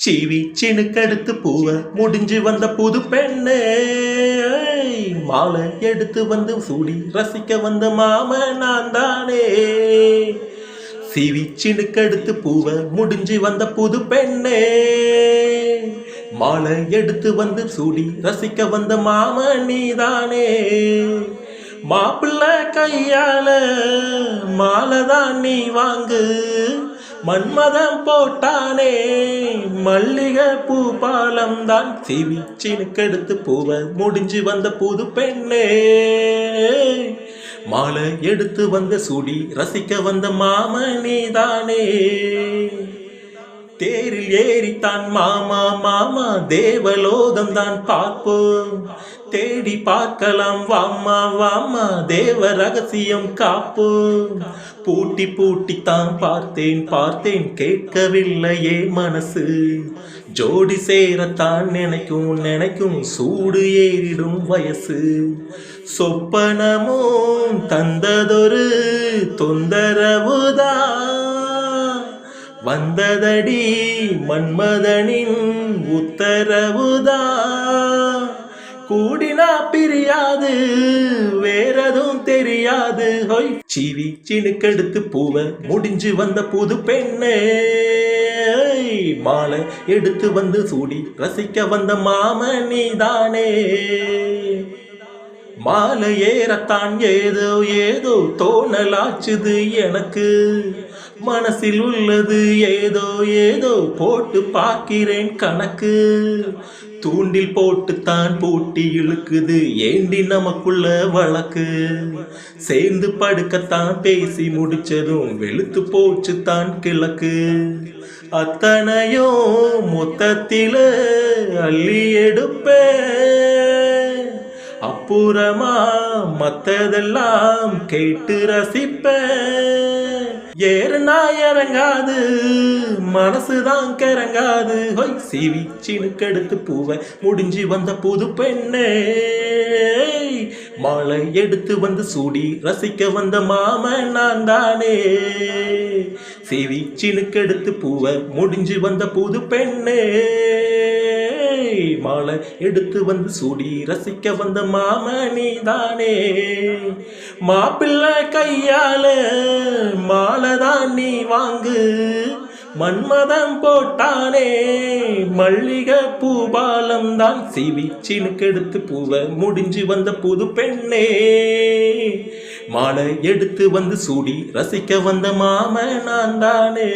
சீவி சினுக்கெடுத்து பூவ முடிஞ்சு வந்த புது பெண்ணு மாலை எடுத்து வந்து சூடி ரசிக்க வந்த மாம நான் தானே. சீவி சினுக்கெடுத்து பூவ முடிஞ்சு வந்த புது பெண்ணே மாலை எடுத்து வந்து சூடி ரசிக்க வந்த மாம நீதானே. மாப்பிள்ள கையால மாலைதான் நீ வாங்கு, மன்மதம் போட்டானே மல்லிகை பூ பாலம் தான். சீவி சினுக்கெடுத்து பூவ முடிஞ்சு வந்த புது பெண்ணே மாலை எடுத்து வந்த சூடி ரசிக்க வந்த மாம நீதானே. தேரில் ஏறித்தான் மாமா மாமா தேவலோகம் தான் பார்ப்போம், தேடி பார்க்கலாம் வாமா வாமா தேவ ரகசியம் காப்போம். பூட்டி பூட்டித்தான் பார்த்தேன் பார்த்தேன் கேட்கவில்லையே மனசு, ஜோடி சேரத்தான் நினைக்கும் நினைக்கும் சூடு ஏறிடும் வயசு. சொப்பனமும் தந்ததொரு தொந்தரவுதான் வந்ததடி மன்மதனின் உத்தரவுதான். கூடினா பிரியாது வேறதும் தெரியாது. ஹொய் சீவி சினுக்கெடுத்து பூவ முடிஞ்சு வந்த புது பெண்ணே மாலை எடுத்து வந்து சூடி ரசிக்க வந்த மாம நீதானே. மாலை ஏறத்தான் ஏதோ ஏதோ தோணலாச்சுது எனக்கு, மனசில் உள்ளது ஏதோ ஏதோ போட்டு பார்க்கிறேன் கணக்கு. தூண்டில் போட்டுத்தான் பூட்டி இழுக்குது ஏண்டி நமக்குள்ள வழக்கு, சேர்ந்து படுக்கத்தான் பேசி முடிச்சதும் வெளுத்து போச்சு தான் கிழக்கு. அத்தனையும் மொத்தத்தில அள்ளி எடுப்பேன், அப்புறமா மத்ததெல்லாம் கேட்டு ரசிப்பேன். ஏறுனா இறங்காது மனசுதான் கிறங்காது. ஹொய் சீவி சினுக்கெடுத்து பூவ முடிஞ்சு வந்த புது பெண்ணே மாலை எடுத்து வந்து சூடி ரசிக்க வந்த மாம நான் தானே. சீவி சினுக்கெடுத்து பூவ முடிஞ்சு வந்த புது பெண்ணே மாலை எடுத்து வந்து சூடி ரசிக்க வந்த மாம நீதானே. மாப்பிள்ள கையால மாலைதான் நீ வாங்கு, மன்மதம் போட்டானே மல்லிகை பூ பாலம் தான். சீவி சினுக்கெடுத்து பூவ முடிஞ்சு வந்த புது பெண்ணே மாலை எடுத்து வந்து சூடி ரசிக்க வந்த மாம நான் தானே.